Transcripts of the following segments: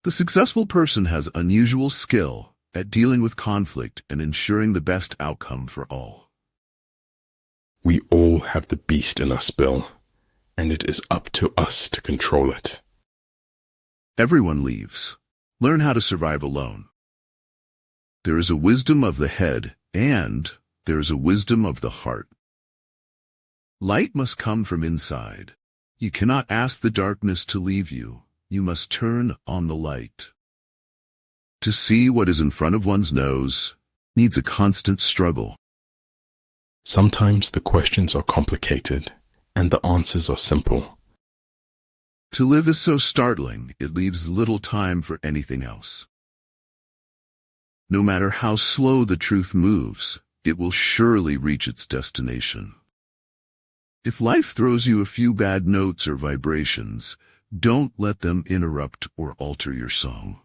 The successful person has unusual skill at dealing with conflict and ensuring the best outcome for all. We all have the beast in us, Bill, and it is up to us to control it. Everyone leaves. Learn how to survive alone. There is a wisdom of the head, and there is a wisdom of the heart. Light must come from inside. You cannot ask the darkness to leave you. You must turn on the light. To see what is in front of one's nose needs a constant struggle. Sometimes the questions are complicated, and the answers are simple. To live is so startling, it leaves little time for anything else. No matter how slow the truth moves, it will surely reach its destination. If life throws you a few bad notes or vibrations, don't let them interrupt or alter your song.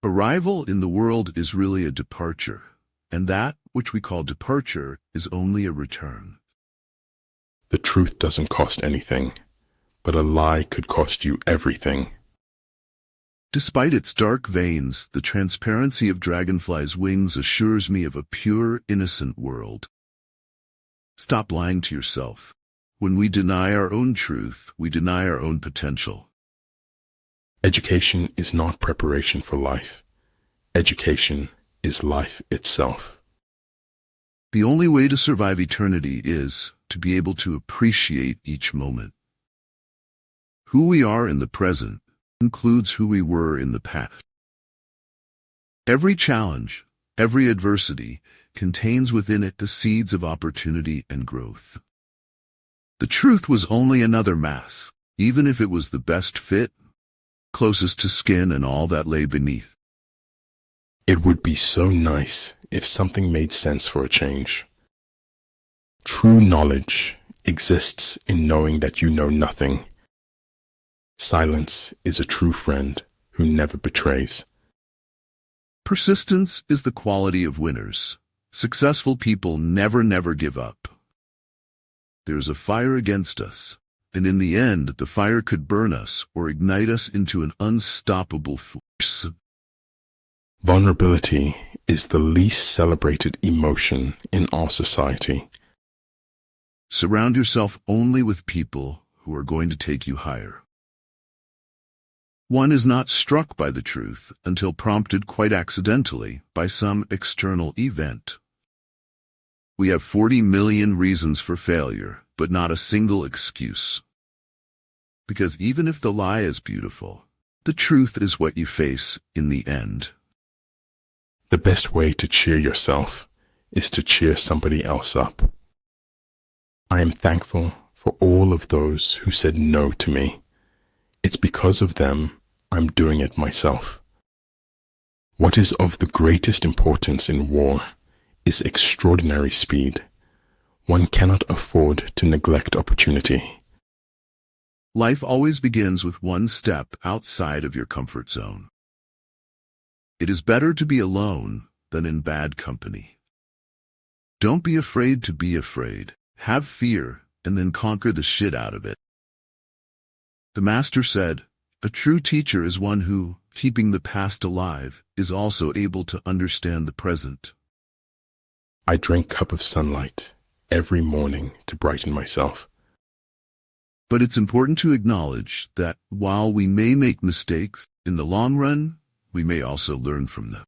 Arrival in the world is really a departure, and that which we call departure is only a return. The truth doesn't cost anything, but a lie could cost you everything. Despite its dark veins, the transparency of dragonflies' wings assures me of a pure, innocent world. Stop lying to yourself. When we deny our own truth, we deny our own potential. Education is not preparation for life. Education is life itself. The only way to survive eternity is to be able to appreciate each moment. Who we are in the present includes who we were in the past. Every challenge, every adversity, contains within it the seeds of opportunity and growth. The truth was only another mask, even if it was the best fit, closest to skin and all that lay beneath. It would be so nice if something made sense for a change. True knowledge exists in knowing that you know nothing. Silence is a true friend who never betrays. Persistence is the quality of winners. Successful people never give up. There's a fire against us, and in the end, the fire could burn us or ignite us into an unstoppable force. Vulnerability is the least celebrated emotion in our society. Surround yourself only with people who are going to take you higher. One is not struck by the truth until prompted quite accidentally by some external event. We have 40 million reasons for failure, but not a single excuse. Because even if the lie is beautiful, the truth is what you face in the end. The best way to cheer yourself is to cheer somebody else up. I am thankful for all of those who said no to me. It's because of them I'm doing it myself. What is of the greatest importance in war is extraordinary speed. One cannot afford to neglect opportunity. Life always begins with one step outside of your comfort zone. It is better to be alone than in bad company. Don't be afraid to be afraid. Have fear and then conquer the shit out of it. The master said, "A true teacher is one who, keeping the past alive, is also able to understand the present." I drink a cup of sunlight every morning to brighten myself. But it's important to acknowledge that while we may make mistakes, in the long run, we may also learn from them.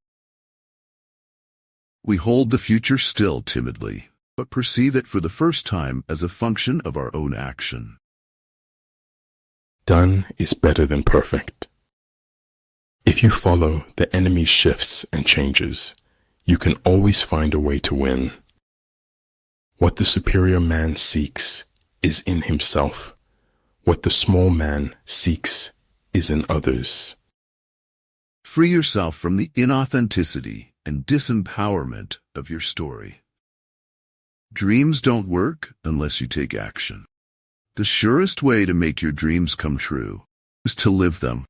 We hold the future still timidly, but perceive it for the first time as a function of our own action. Done is better than perfect. If you follow the enemy's shifts and changes, you can always find a way to win. What the superior man seeks is in himself. What the small man seeks is in others. Free yourself from the inauthenticity and disempowerment of your story. Dreams don't work unless you take action. The surest way to make your dreams come true is to live them.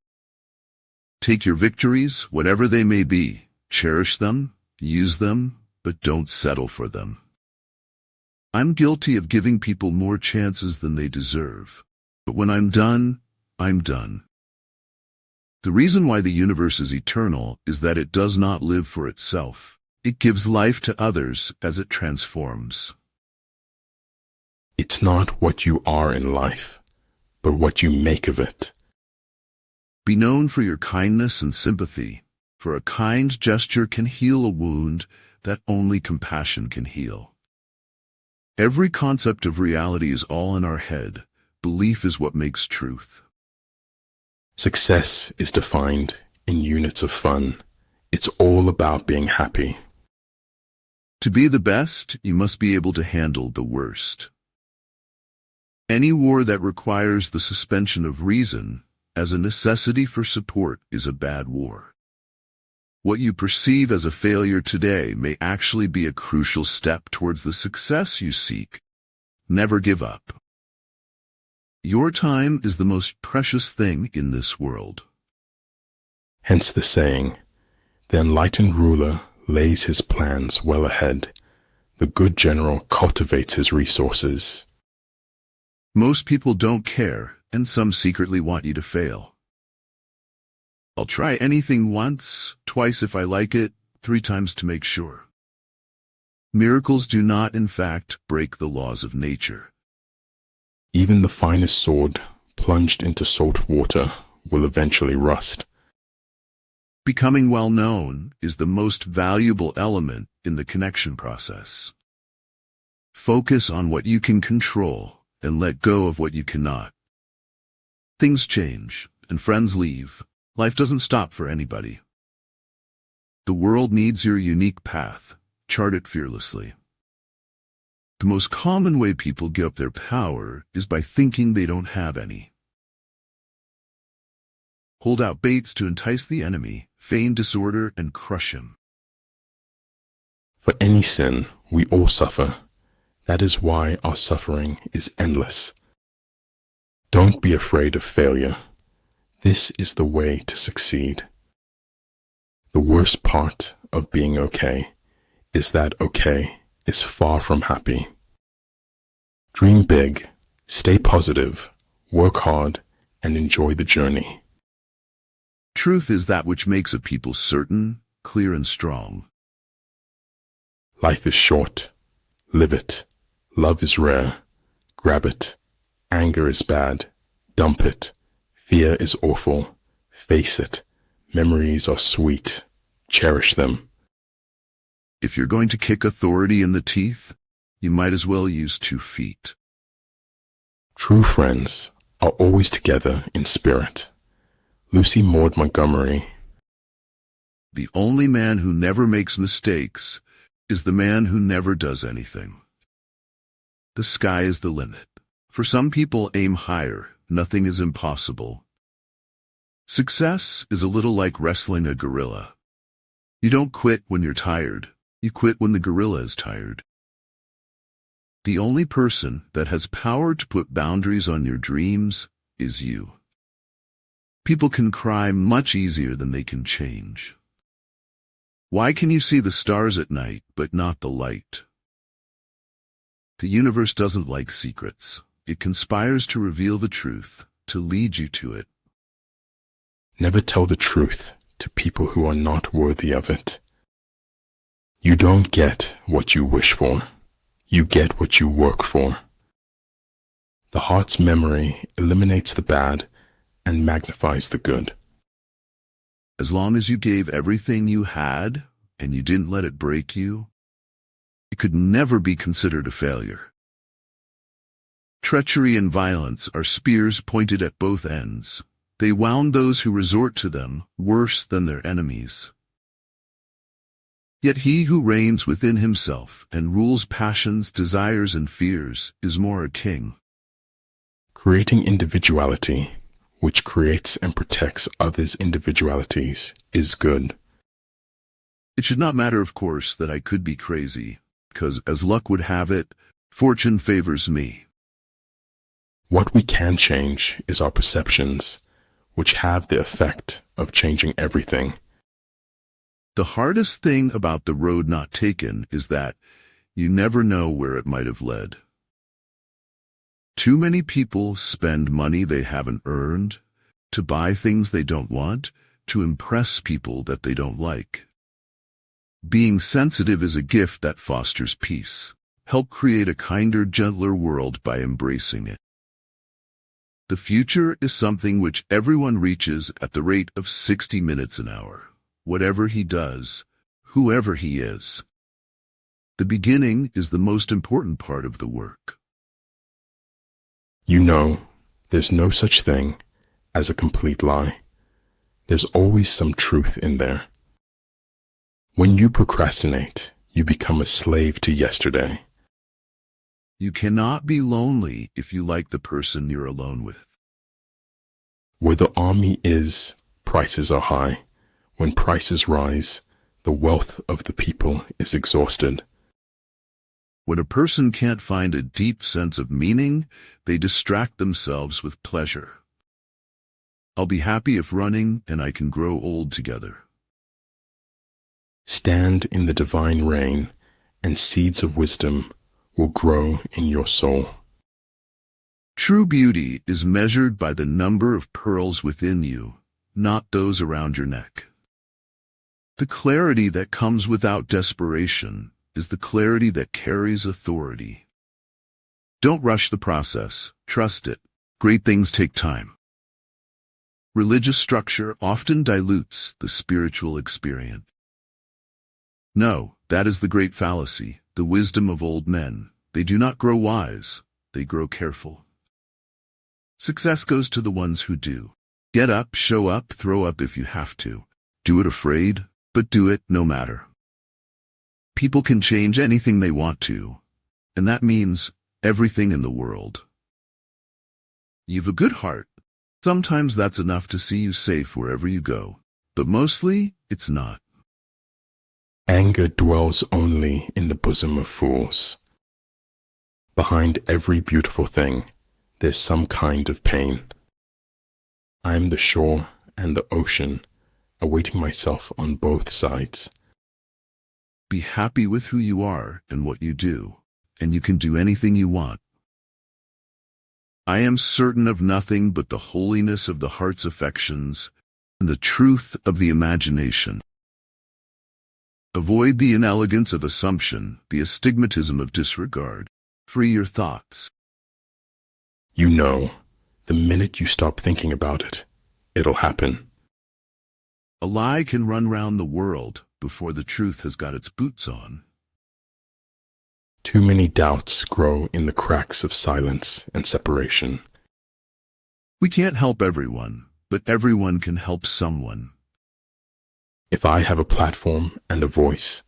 Take your victories, whatever they may be, cherish them, use them, but don't settle for them. I'm guilty of giving people more chances than they deserve, but when I'm done, I'm done. The reason why the universe is eternal is that it does not live for itself. It gives life to others as it transforms. It's not what you are in life, but what you make of it. Be known for your kindness and sympathy, for a kind gesture can heal a wound that only compassion can heal. Every concept of reality is all in our head. Belief is what makes truth. Success is defined in units of fun. It's all about being happy. To be the best, you must be able to handle the worst. Any war that requires the suspension of reason as a necessity for support is a bad war. What you perceive as a failure today may actually be a crucial step towards the success you seek. Never give up. Your time is the most precious thing in this world. Hence the saying, the enlightened ruler lays his plans well ahead. The good general cultivates his resources. Most people don't care, and some secretly want you to fail. I'll try anything once, twice if I like it, 3 times to make sure. Miracles do not, in fact, break the laws of nature. Even the finest sword plunged into salt water will eventually rust. Becoming well known is the most valuable element in the connection process. Focus on what you can control and let go of what you cannot. Things change, and friends leave. Life doesn't stop for anybody. The world needs your unique path. Chart it fearlessly. The most common way people give up their power is by thinking they don't have any. Hold out baits to entice the enemy, feign disorder, and crush him. For any sin, we all suffer. That is why our suffering is endless. Don't be afraid of failure. This is the way to succeed. The worst part of being okay is that okay is far from happy. Dream big, stay positive, work hard, and enjoy the journey. Truth is that which makes a people certain, clear, and strong. Life is short. Live it. Love is rare. Grab it. Anger is bad. Dump it. Fear is awful. Face it. Memories are sweet. Cherish them. If you're going to kick authority in the teeth, you might as well use 2 feet. True friends are always together in spirit. Lucy Maud Montgomery. The only man who never makes mistakes is the man who never does anything. The sky is the limit. For some people, aim higher. Nothing is impossible. Success is a little like wrestling a gorilla. You don't quit when you're tired. You quit when the gorilla is tired. The only person that has power to put boundaries on your dreams is you. People can cry much easier than they can change. Why can you see the stars at night, but not the light? The universe doesn't like secrets. It conspires to reveal the truth, to lead you to it. Never tell the truth to people who are not worthy of it. You don't get what you wish for. You get what you work for. The heart's memory eliminates the bad and magnifies the good. As long as you gave everything you had and you didn't let it break you, it could never be considered a failure. Treachery and violence are spears pointed at both ends. They wound those who resort to them worse than their enemies. Yet he who reigns within himself and rules passions, desires, and fears is more a king. Creating individuality, which creates and protects others' individualities, is good. It should not matter, of course, that I could be crazy, because as luck would have it, fortune favors me. What we can change is our perceptions, which have the effect of changing everything. The hardest thing about the road not taken is that you never know where it might have led. Too many people spend money they haven't earned to buy things they don't want, to impress people that they don't like. Being sensitive is a gift that fosters peace. Help create a kinder, gentler world by embracing it. The future is something which everyone reaches at the rate of 60 minutes an hour. Whatever he does, whoever he is. The beginning is the most important part of the work. You know, there's no such thing as a complete lie. There's always some truth in there. When you procrastinate, you become a slave to yesterday. You cannot be lonely if you like the person you're alone with. Where the army is, prices are high. When prices rise, the wealth of the people is exhausted. When a person can't find a deep sense of meaning, they distract themselves with pleasure. I'll be happy if running and I can grow old together. Stand in the divine rain, and seeds of wisdom will grow in your soul. True beauty is measured by the number of pearls within you, not those around your neck. The clarity that comes without desperation is the clarity that carries authority. Don't rush the process. Trust it. Great things take time. Religious structure often dilutes the spiritual experience. No, that is the great fallacy, the wisdom of old men. They do not grow wise, they grow careful. Success goes to the ones who do. Get up, show up, throw up if you have to. Do it afraid, but do it no matter. People can change anything they want to, and that means everything in the world. You've a good heart. Sometimes that's enough to see you safe wherever you go, but mostly it's not. Anger dwells only in the bosom of fools. Behind every beautiful thing, there's some kind of pain. I am the shore and the ocean, awaiting myself on both sides. Be happy with who you are and what you do, and you can do anything you want. I am certain of nothing but the holiness of the heart's affections and the truth of the imagination. Avoid the inelegance of assumption, the astigmatism of disregard. Free your thoughts. You know, the minute you stop thinking about it, it'll happen. A lie can run round the world before the truth has got its boots on. Too many doubts grow in the cracks of silence and separation. We can't help everyone, but everyone can help someone. If I have a platform and a voice,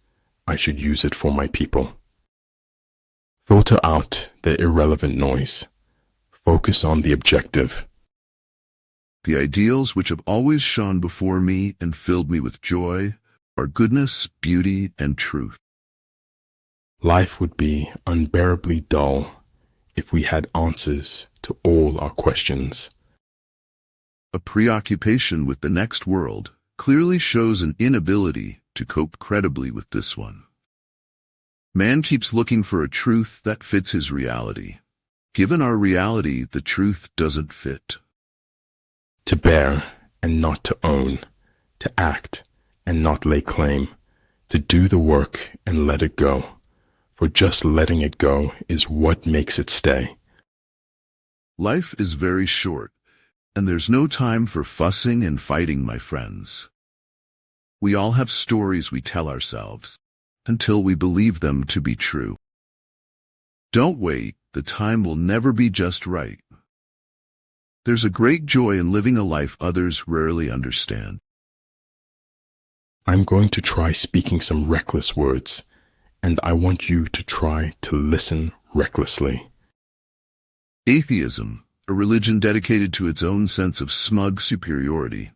I should use it for my people. Filter out the irrelevant noise. Focus on the objective. The ideals which have always shone before me and filled me with joy are goodness, beauty, and truth. Life would be unbearably dull if we had answers to all our questions. A preoccupation with the next world clearly shows an inability to cope credibly with this one. Man keeps looking for a truth that fits his reality. Given our reality, the truth doesn't fit. To bear and not to own, to act and not lay claim, to do the work and let it go, for just letting it go is what makes it stay. Life is very short, and there's no time for fussing and fighting, my friends. We all have stories we tell ourselves, until we believe them to be true. Don't wait, the time will never be just right. There's a great joy in living a life others rarely understand. I'm going to try speaking some reckless words, and I want you to try to listen recklessly. Atheism, a religion dedicated to its own sense of smug superiority.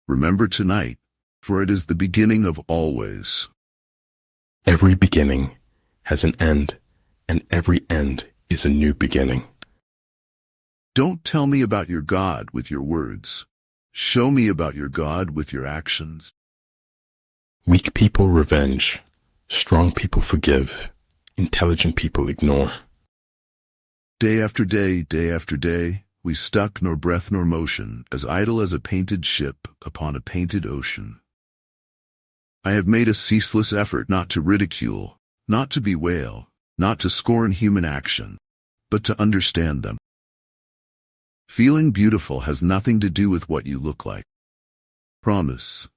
Remember tonight, for it is the beginning of always. Every beginning has an end, and every end is a new beginning. Don't tell me about your God with your words. Show me about your God with your actions. Weak people revenge, strong people forgive, intelligent people ignore. Day after day, we stuck nor breath nor motion, as idle as a painted ship upon a painted ocean. I have made a ceaseless effort not to ridicule, not to bewail, not to scorn human action, but to understand them. Feeling beautiful has nothing to do with what you look like. Promise.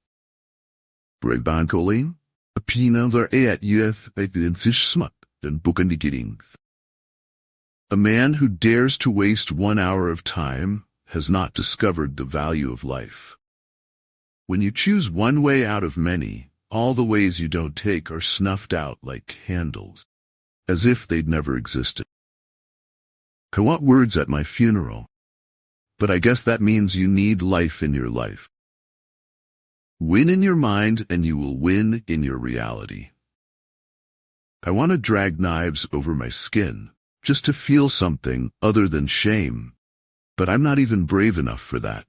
Brigbankoling, a pinaler at youth sich smut and boekendiggerings. A man who dares to waste 1 hour of time has not discovered the value of life. When you choose one way out of many, all the ways you don't take are snuffed out like candles, as if they'd never existed. I want words at my funeral, but I guess that means you need life in your life. Win in your mind and you will win in your reality. I want to drag knives over my skin, just to feel something other than shame, but I'm not even brave enough for that.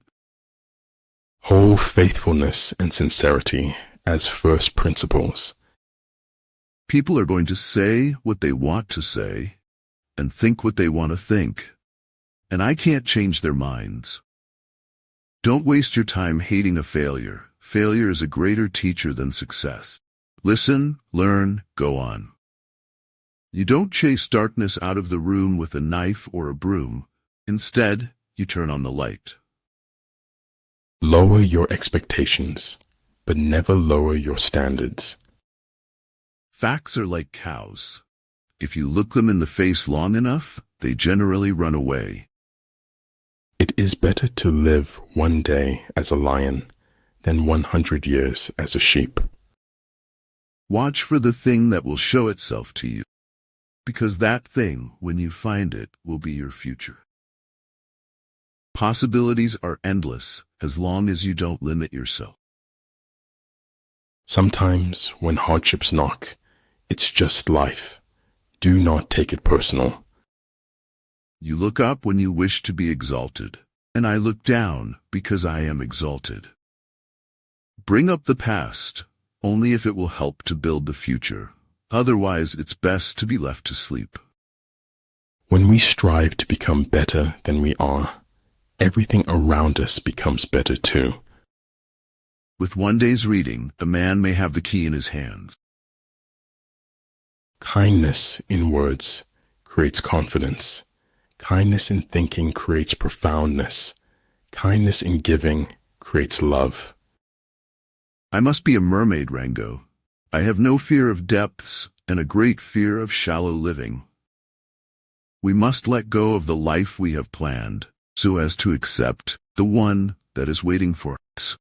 Hold faithfulness and sincerity as first principles. People are going to say what they want to say and think what they want to think, and I can't change their minds. Don't waste your time hating a failure. Failure is a greater teacher than success. Listen, learn, go on. You don't chase darkness out of the room with a knife or a broom. Instead, you turn on the light. Lower your expectations, but never lower your standards. Facts are like cows. If you look them in the face long enough, they generally run away. It is better to live 1 day as a lion than 100 years as a sheep. Watch for the thing that will show itself to you, because that thing, when you find it, will be your future. Possibilities are endless as long as you don't limit yourself. Sometimes when hardships knock, it's just life. Do not take it personal. You look up when you wish to be exalted, and I look down because I am exalted. Bring up the past, only if it will help to build the future. Otherwise, it's best to be left to sleep. When we strive to become better than we are, everything around us becomes better too. With 1 day's reading, a man may have the key in his hands. Kindness in words creates confidence. Kindness in thinking creates profoundness. Kindness in giving creates love. I must be a mermaid, Rango. I have no fear of depths and a great fear of shallow living. We must let go of the life we have planned so as to accept the one that is waiting for us.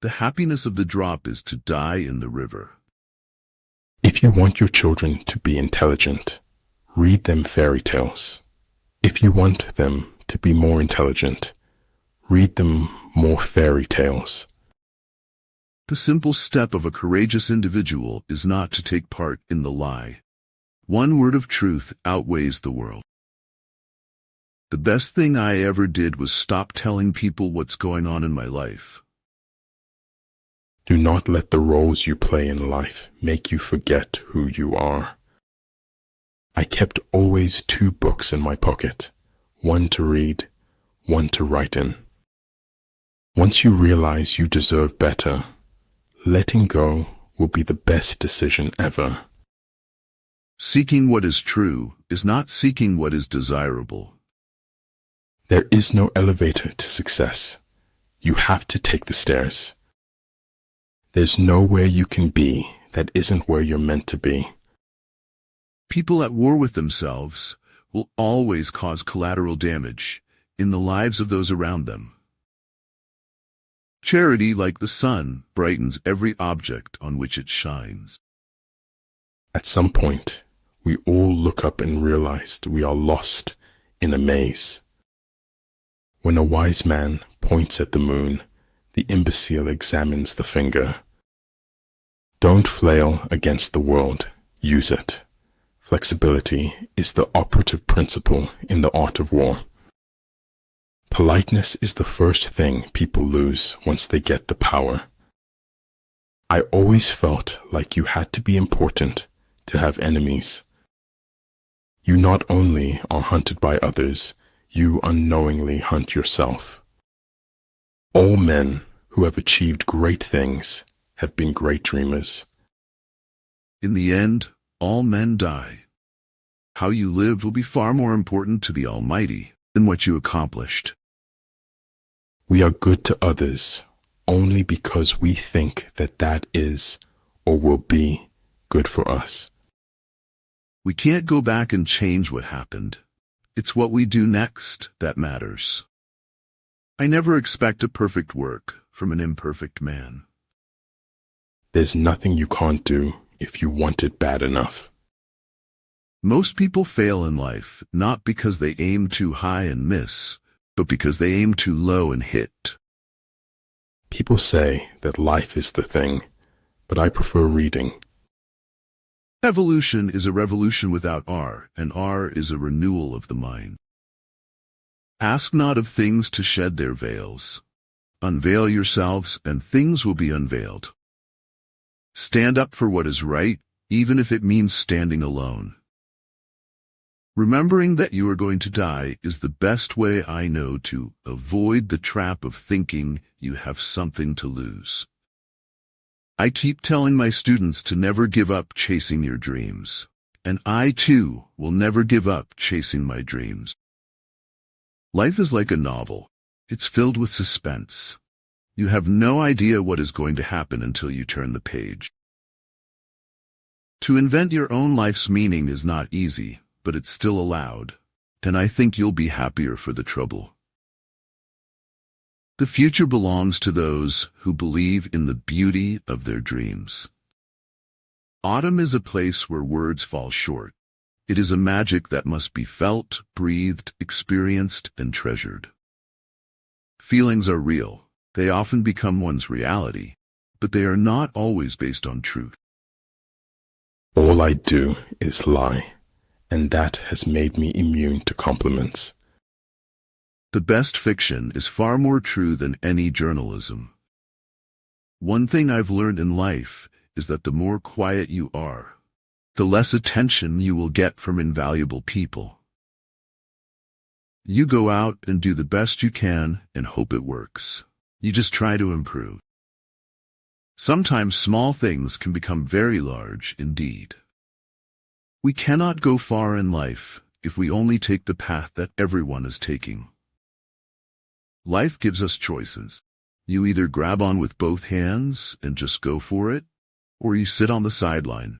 The happiness of the drop is to die in the river. If you want your children to be intelligent, read them fairy tales. If you want them to be more intelligent, read them more fairy tales. The simple step of a courageous individual is not to take part in the lie. One word of truth outweighs the world. The best thing I ever did was stop telling people what's going on in my life. Do not let the roles you play in life make you forget who you are. I kept always 2 books in my pocket, one to read, one to write in. Once you realize you deserve better, letting go will be the best decision ever. Seeking what is true is not seeking what is desirable. There is no elevator to success. You have to take the stairs. There's nowhere you can be that isn't where you're meant to be. People at war with themselves will always cause collateral damage in the lives of those around them. Charity, like the sun, brightens every object on which it shines. At some point, we all look up and realize we are lost in a maze. When a wise man points at the moon, the imbecile examines the finger. Don't flail against the world, use it. Flexibility is the operative principle in the art of war. Politeness is the first thing people lose once they get the power. I always felt like you had to be important to have enemies. You not only are hunted by others, you unknowingly hunt yourself. All men who have achieved great things have been great dreamers. In the end, all men die. How you lived will be far more important to the Almighty than what you accomplished. We are good to others only because we think that that is or will be good for us. We can't go back and change what happened. It's what we do next that matters. I never expect a perfect work from an imperfect man. There's nothing you can't do if you want it bad enough. Most people fail in life not because they aim too high and miss, but because they aim too low and hit. People say that life is the thing, but I prefer reading. Evolution is a revolution without R, and R is a renewal of the mind. Ask not of things to shed their veils. Unveil yourselves, and things will be unveiled. Stand up for what is right, even if it means standing alone. Remembering that you are going to die is the best way I know to avoid the trap of thinking you have something to lose. I keep telling my students to never give up chasing your dreams, and I too will never give up chasing my dreams. Life is like a novel. It's filled with suspense. You have no idea what is going to happen until you turn the page. To invent your own life's meaning is not easy, but it's still allowed, and I think you'll be happier for the trouble. The future belongs to those who believe in the beauty of their dreams. Autumn is a place where words fall short. It is a magic that must be felt, breathed, experienced, and treasured. Feelings are real. They often become one's reality, but they are not always based on truth. All I do is lie, and that has made me immune to compliments. The best fiction is far more true than any journalism. One thing I've learned in life is that the more quiet you are, the less attention you will get from invaluable people. You go out and do the best you can and hope it works. You just try to improve. Sometimes small things can become very large indeed. We cannot go far in life if we only take the path that everyone is taking. Life gives us choices. You either grab on with both hands and just go for it, or you sit on the sideline.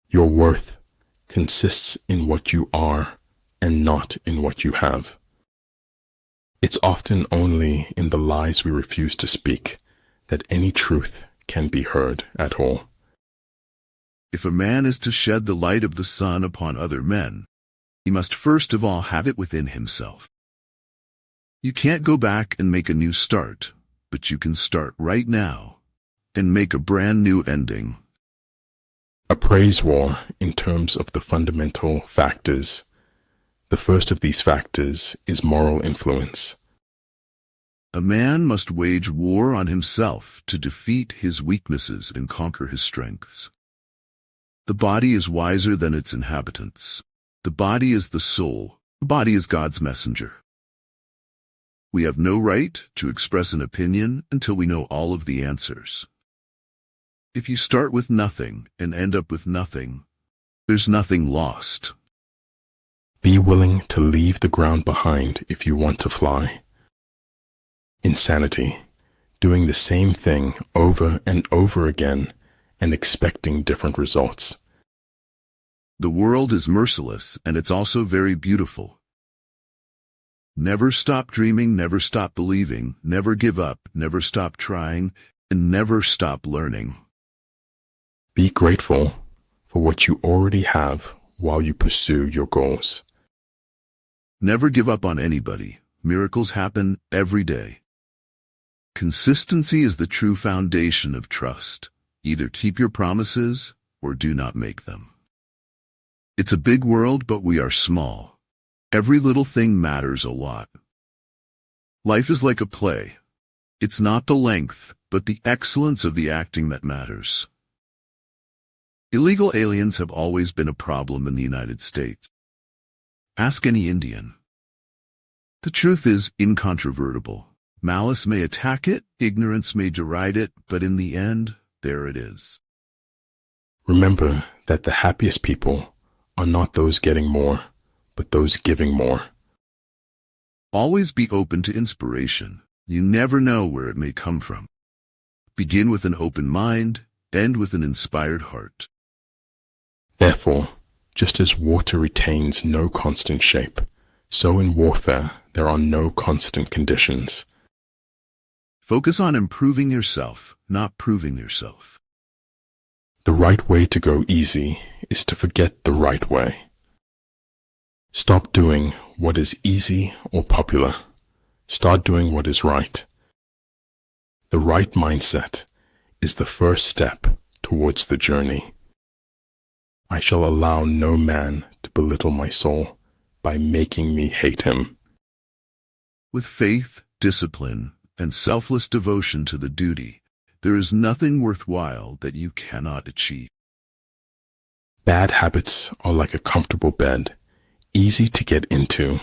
Your worth consists in what you are and not in what you have. It's often only in the lies we refuse to speak that any truth can be heard at all. If a man is to shed the light of the sun upon other men, he must first of all have it within himself. You can't go back and make a new start, but you can start right now and make a brand new ending. A praise war in terms of the fundamental factors. The first of these factors is moral influence. A man must wage war on himself to defeat his weaknesses and conquer his strengths. The body is wiser than its inhabitants. The body is the soul. The body is God's messenger. We have no right to express an opinion until we know all of the answers. If you start with nothing and end up with nothing, there's nothing lost. Be willing to leave the ground behind if you want to fly. Insanity, doing the same thing over and over again and expecting different results. The world is merciless, and it's also very beautiful. Never stop dreaming, never stop believing, never give up, never stop trying, and never stop learning. Be grateful for what you already have while you pursue your goals. Never give up on anybody. Miracles happen every day. Consistency is the true foundation of trust. Either keep your promises or do not make them. It's a big world, but we are small. Every little thing matters a lot. Life is like a play. It's not the length, but the excellence of the acting that matters. Illegal aliens have always been a problem in the United States. Ask any Indian. The truth is incontrovertible. Malice may attack it, ignorance may deride it, but in the end, there it is. Remember that the happiest people are not those getting more, but those giving more. Always be open to inspiration. You never know where it may come from. Begin with an open mind, end with an inspired heart. Therefore, just as water retains no constant shape, so in warfare there are no constant conditions. Focus on improving yourself, not proving yourself. The right way to go easy is to forget the right way. Stop doing what is easy or popular. Start doing what is right. The right mindset is the first step towards the journey. I shall allow no man to belittle my soul by making me hate him. With faith, discipline, and selfless devotion to the duty, there is nothing worthwhile that you cannot achieve. Bad habits are like a comfortable bed, easy to get into,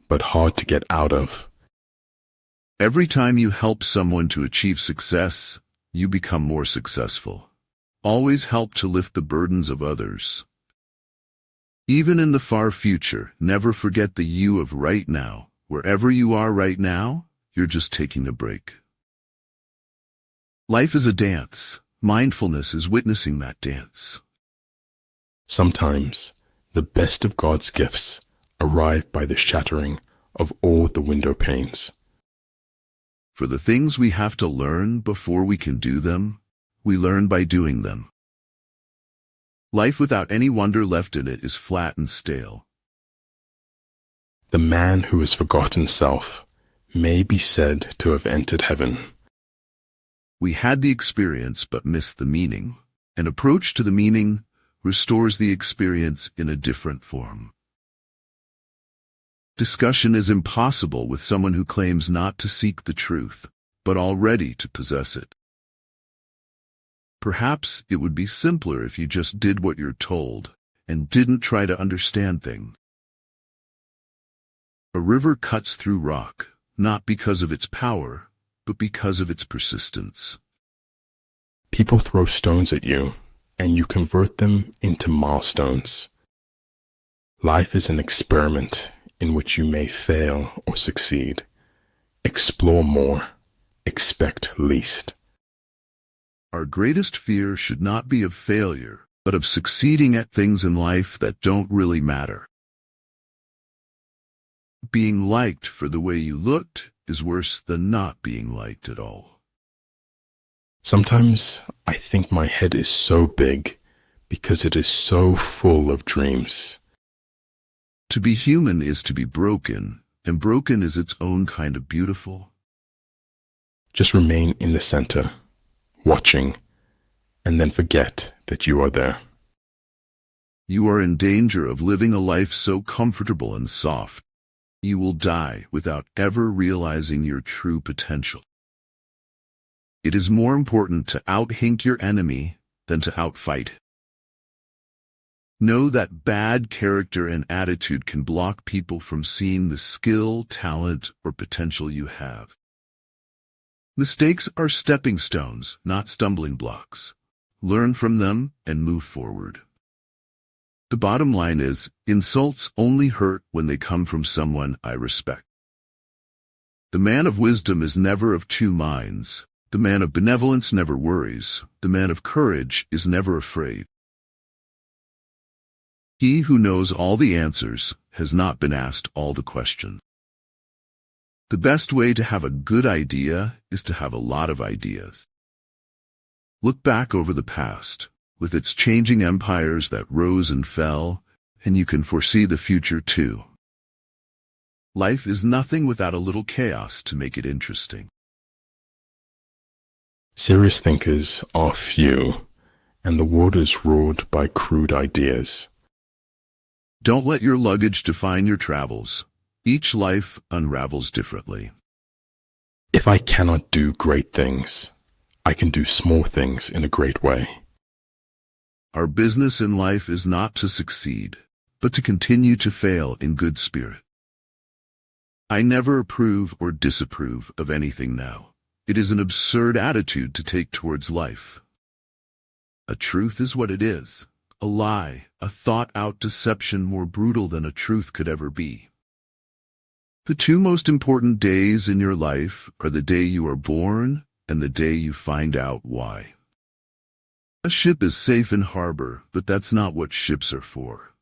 but hard to get out of. Every time you help someone to achieve success, you become more successful. Always help to lift the burdens of others. Even in the far future, never forget the you of right now. Wherever you are right now, you're just taking a break. Life is a dance. Mindfulness is witnessing that dance. Sometimes, the best of God's gifts arrive by the shattering of all the window panes. For the things we have to learn before we can do them, we learn by doing them. Life without any wonder left in it is flat and stale. The man who has forgotten self may be said to have entered heaven. We had the experience but missed the meaning. An approach to the meaning restores the experience in a different form. Discussion is impossible with someone who claims not to seek the truth, but already to possess it. Perhaps it would be simpler if you just did what you're told and didn't try to understand things. A river cuts through rock, not because of its power, but because of its persistence. People throw stones at you, and you convert them into milestones. Life is an experiment in which you may fail or succeed. Explore more, expect least. Our greatest fear should not be of failure, but of succeeding at things in life that don't really matter. Being liked for the way you looked is worse than not being liked at all. Sometimes I think my head is so big because it is so full of dreams. To be human is to be broken, and broken is its own kind of beautiful. Just remain in the center, watching, and then forget that you are there. You are in danger of living a life so comfortable and soft. You will die without ever realizing your true potential. It is more important to out-hink your enemy than to outfight. Know that bad character and attitude can block people from seeing the skill, talent, or potential you have. Mistakes are stepping stones, not stumbling blocks. Learn from them and move forward. The bottom line is, insults only hurt when they come from someone I respect. The man of wisdom is never of two minds. The man of benevolence never worries. The man of courage is never afraid. He who knows all the answers has not been asked all the questions. The best way to have a good idea is to have a lot of ideas. Look back over the past, with its changing empires that rose and fell, and you can foresee the future too. Life is nothing without a little chaos to make it interesting. Serious thinkers are few, and the world is ruled by crude ideas. Don't let your luggage define your travels. Each life unravels differently. If I cannot do great things, I can do small things in a great way. Our business in life is not to succeed, but to continue to fail in good spirit. I never approve or disapprove of anything now. It is an absurd attitude to take towards life. A truth is what it is. A lie, a thought-out deception more brutal than a truth could ever be. The two most important days in your life are the day you are born and the day you find out why. A ship is safe in harbor, but that's not what ships are for.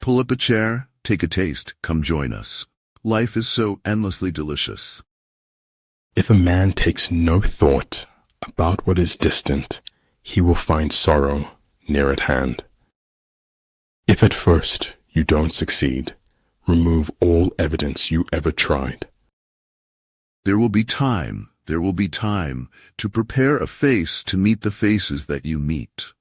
Pull up a chair, take a taste, come join us. Life is so endlessly delicious. If a man takes no thought about what is distant, he will find sorrow near at hand. If at first you don't succeed, remove all evidence you ever tried. There will be time to prepare a face to meet the faces that you meet.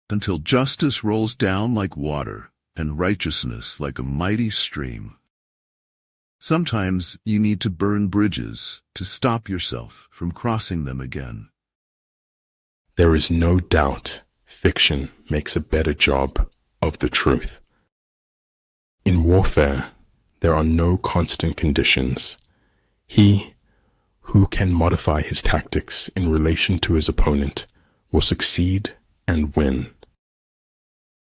Until justice rolls down like water and righteousness like a mighty stream. Sometimes you need to burn bridges to stop yourself from crossing them again. There is no doubt fiction makes a better job of the truth. In warfare, there are no constant conditions. He who can modify his tactics in relation to his opponent will succeed and win.